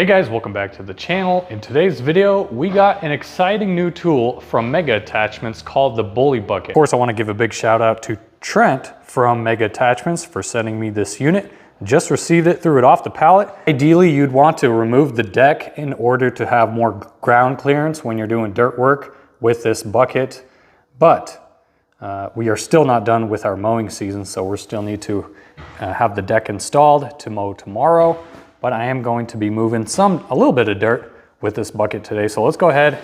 Hey guys, welcome back to the channel. In today's video, we got an exciting new tool from Mega Attachments called the Bully Bucket. Of course, I want to give a big shout out to Trent from Mega Attachments for sending me this unit. Just received it, threw it off the pallet. Ideally, you'd want to remove the deck in order to have more ground clearance when you're doing dirt work with this bucket. But we are still not done with our mowing season, so we still need to have the deck installed to mow tomorrow. But I am going to be moving a little bit of dirt with this bucket today. So let's go ahead,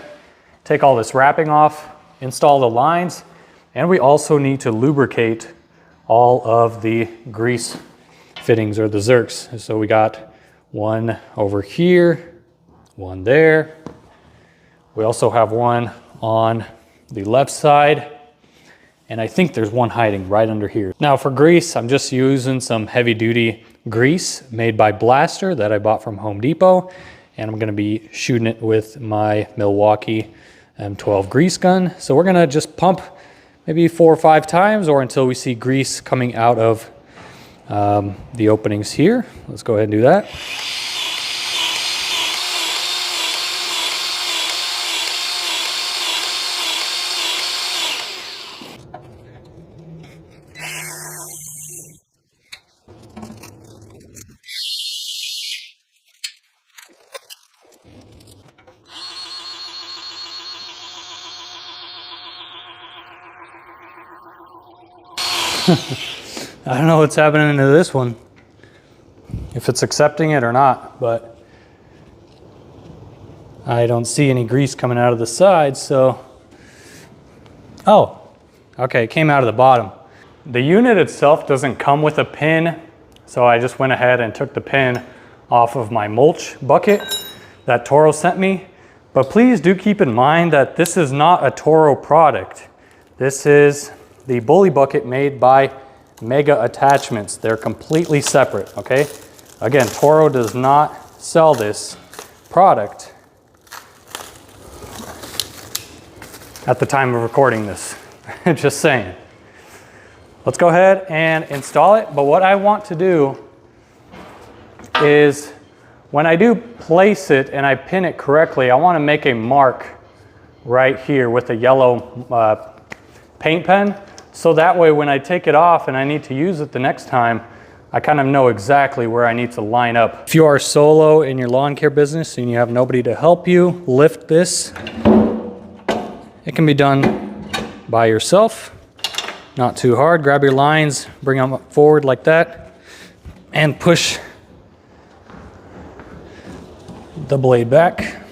take all this wrapping off, install the lines, and we also need to lubricate all of the grease fittings or the zerks. So we got one over here, one there. We also have one on the left side, and I think there's one hiding right under here. Now for grease, I'm just using some heavy duty grease made by Blaster that I bought from Home Depot, and I'm gonna be shooting it with my Milwaukee M12 grease gun. So we're gonna just pump maybe 4 or 5 times or until we see grease coming out of the openings here. Let's go ahead and do that. I don't know what's happening to this one, if it's accepting it or not, but I don't see any grease coming out of the side, so. Oh, okay, it came out of the bottom. The unit itself doesn't come with a pin, so I just went ahead and took the pin off of my mulch bucket that Toro sent me. But please do keep in mind that this is not a Toro product. This is the Bully Bucket made by Mega Attachments. They're completely separate, okay? Again, Toro does not sell this product at the time of recording this. Just saying. Let's go ahead and install it. But what I want to do is when I do place it and I pin it correctly, I want to make a mark right here with a yellow paint pen. So that way when I take it off and I need to use it the next time, I kind of know exactly where I need to line up. If you are solo in your lawn care business and you have nobody to help you lift this, it can be done by yourself. Not too hard. Grab your lines, bring them forward like that, and push the blade back.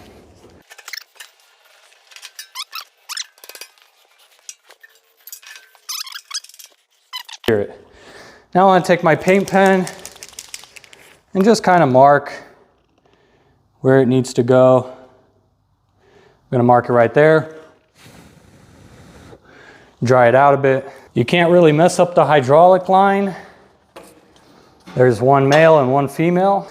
Now I want to take my paint pen and just kind of mark where it needs to go. I'm going to mark it right there. Dry it out a bit. You can't really mess up the hydraulic line. There's one male and one female.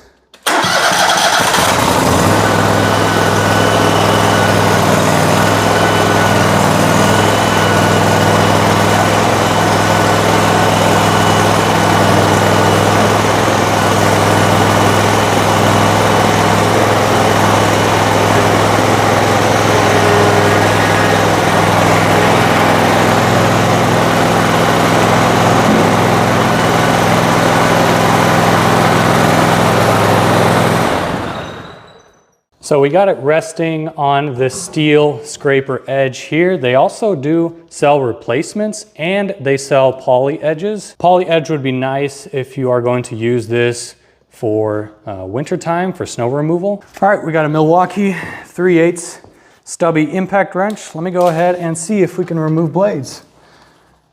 So we got it resting on the steel scraper edge here. They also do sell replacements and they sell poly edges. Poly edge would be nice if you are going to use this for winter time for snow removal. All right, we got a Milwaukee 3/8 stubby impact wrench. Let me go ahead and see if we can remove blades.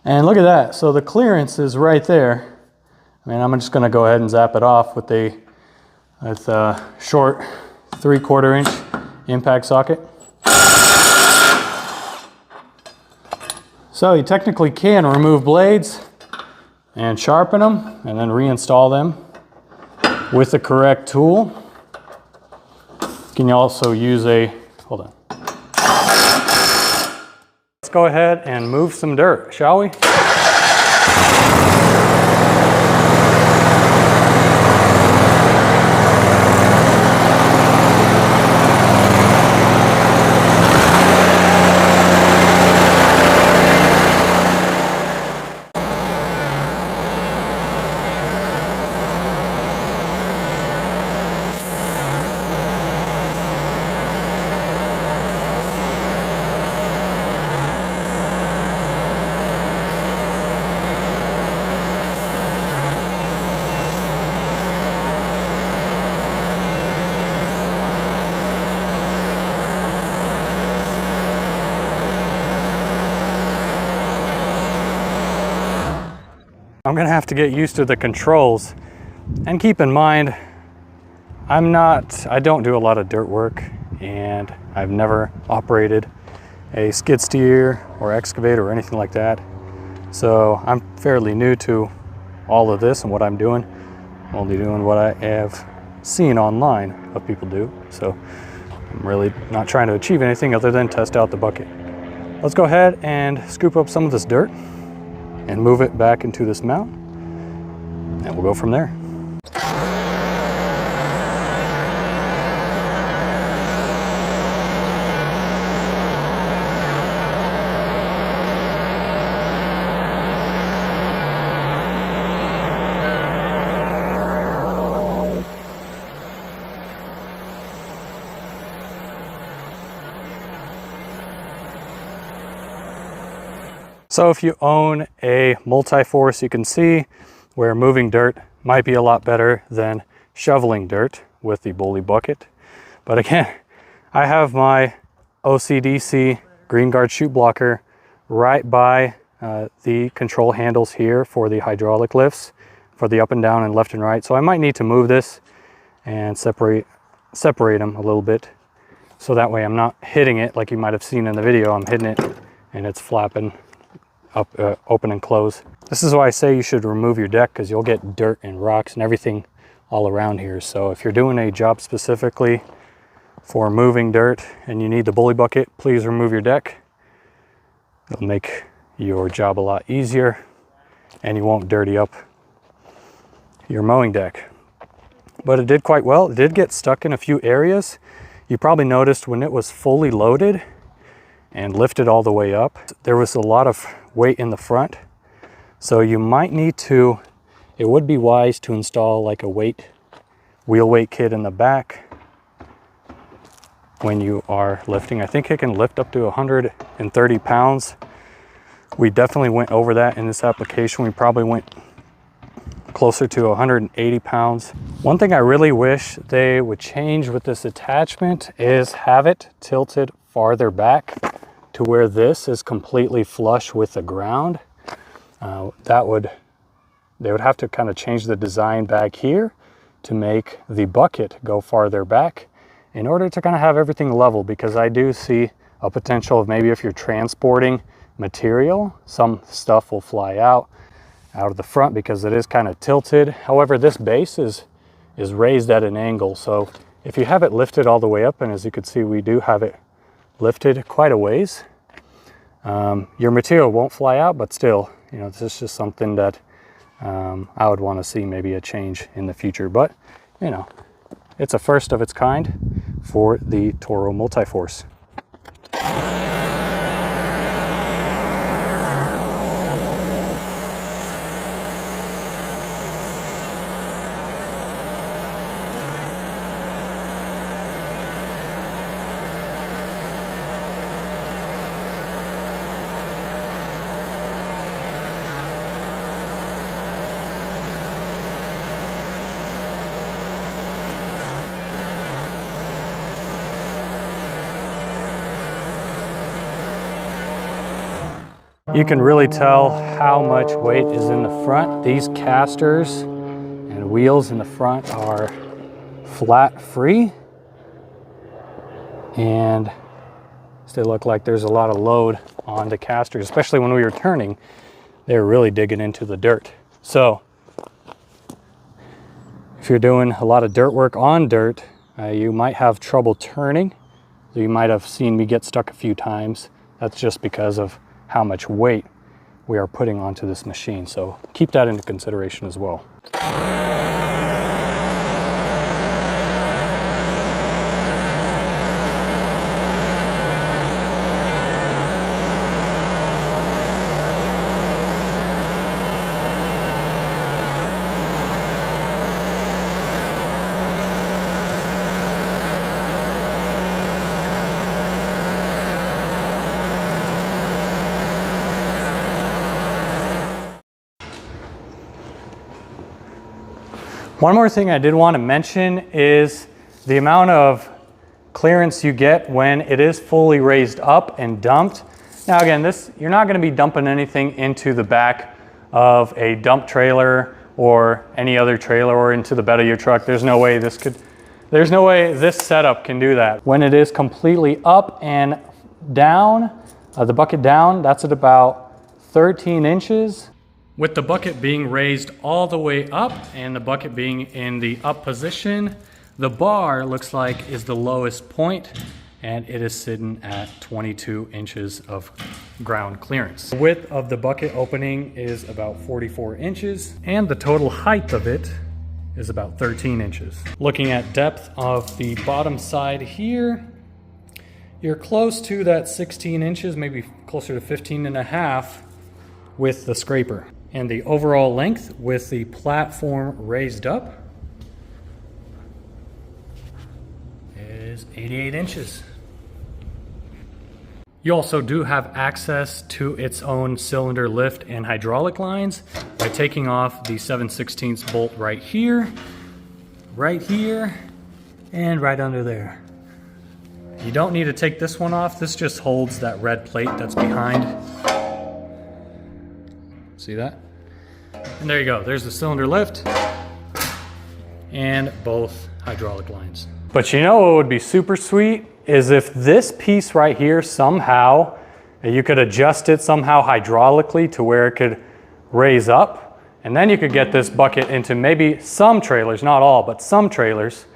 And look at that. So the clearance is right there. I mean, I'm just gonna go ahead and zap it off with a short 3/4 inch impact socket. So you technically can remove blades and sharpen them and then reinstall them with the correct tool. You can also use hold on. Let's go ahead and move some dirt, shall we? I'm gonna have to get used to the controls. And keep in mind, I don't do a lot of dirt work, and I've never operated a skid steer or excavator or anything like that. So I'm fairly new to all of this and what I'm doing. I'm only doing what I have seen online of people do. So I'm really not trying to achieve anything other than test out the bucket. Let's go ahead and scoop up some of this dirt and move it back into this mount, and we'll go from there. So if you own a multi-force, you can see where moving dirt might be a lot better than shoveling dirt with the bully bucket. But again, I have my OCDC Green Guard chute blocker right by the control handles here for the hydraulic lifts for the up and down and left and right. So I might need to move this and separate them a little bit, so that way I'm not hitting it like you might have seen in the video. I'm hitting it and it's flapping up, open and close. This is why I say you should remove your deck, because you'll get dirt and rocks and everything all around here. So if you're doing a job specifically for moving dirt and you need the bully bucket, please remove your deck. It'll make your job a lot easier and you won't dirty up your mowing deck. But it did quite well. It did get stuck in a few areas. You probably noticed when it was fully loaded and lifted all the way up, there was a lot of weight in the front. So you might need to, it would be wise to install like a wheel weight kit in the back when you are lifting. I think it can lift up to 130 pounds. We definitely went over that in this application. We probably went closer to 180 pounds. One thing I really wish they would change with this attachment is have it tilted farther back to where this is completely flush with the ground. They would have to kind of change the design back here to make the bucket go farther back in order to kind of have everything level, because I do see a potential of maybe if you're transporting material, some stuff will fly out of the front because it is kind of tilted. However, this base is raised at an angle. So if you have it lifted all the way up, and as you can see, we do have it lifted quite a ways, your material won't fly out, but still, you know, this is just something that I would want to see maybe a change in the future. But, you know, it's a first of its kind for the Toro Multi-Force. You can really tell how much weight is in the front. These casters and wheels in the front are flat free, and they look like there's a lot of load on the casters, especially when we were turning. They were really digging into the dirt. So if you're doing a lot of dirt work on dirt, you might have trouble turning. So you might have seen me get stuck a few times. That's just because of how much weight we are putting onto this machine. So keep that into consideration as well. One more thing I did want to mention is the amount of clearance you get when it is fully raised up and dumped. Now again, you're not going to be dumping anything into the back of a dump trailer or any other trailer or into the bed of your truck. There's no way this setup can do that. When it is completely up and down, the bucket down, that's at about 13 inches. With the bucket being raised all the way up and the bucket being in the up position, the bar looks like is the lowest point, and it is sitting at 22 inches of ground clearance. The width of the bucket opening is about 44 inches, and the total height of it is about 13 inches. Looking at depth of the bottom side here, you're close to that 16 inches, maybe closer to 15 and a half with the scraper. And the overall length with the platform raised up is 88 inches. You also do have access to its own cylinder lift and hydraulic lines by taking off the 7/16 bolt right here, and right under there. You don't need to take this one off. This just holds that red plate that's behind. See that? And there you go. There's the cylinder lift and both hydraulic lines. But you know what would be super sweet is if this piece right here somehow, you could adjust it somehow hydraulically to where it could raise up, and then you could get this bucket into maybe some trailers, not all, but some trailers.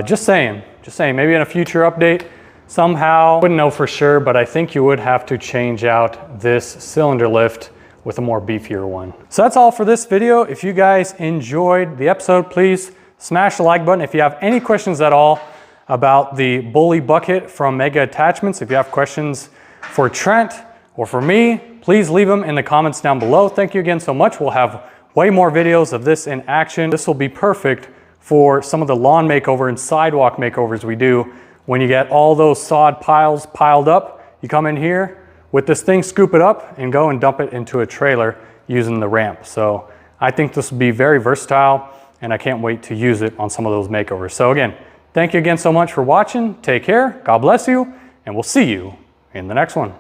Just saying, maybe in a future update, somehow, wouldn't know for sure, but I think you would have to change out this cylinder lift with a more beefier one. So that's all for this video. If you guys enjoyed the episode, please smash the like button. If you have any questions at all about the Bully bucket from Mega Attachments, if you have questions for Trent or for me, please leave them in the comments down below. Thank you again so much. We'll have way more videos of this in action. This will be perfect for some of the lawn makeover and sidewalk makeovers we do. When you get all those sod piles piled up, you come in here with this thing, scoop it up, and go and dump it into a trailer using the ramp. So I think this will be very versatile, and I can't wait to use it on some of those makeovers. So again, thank you again so much for watching. Take care, God bless you, and we'll see you in the next one.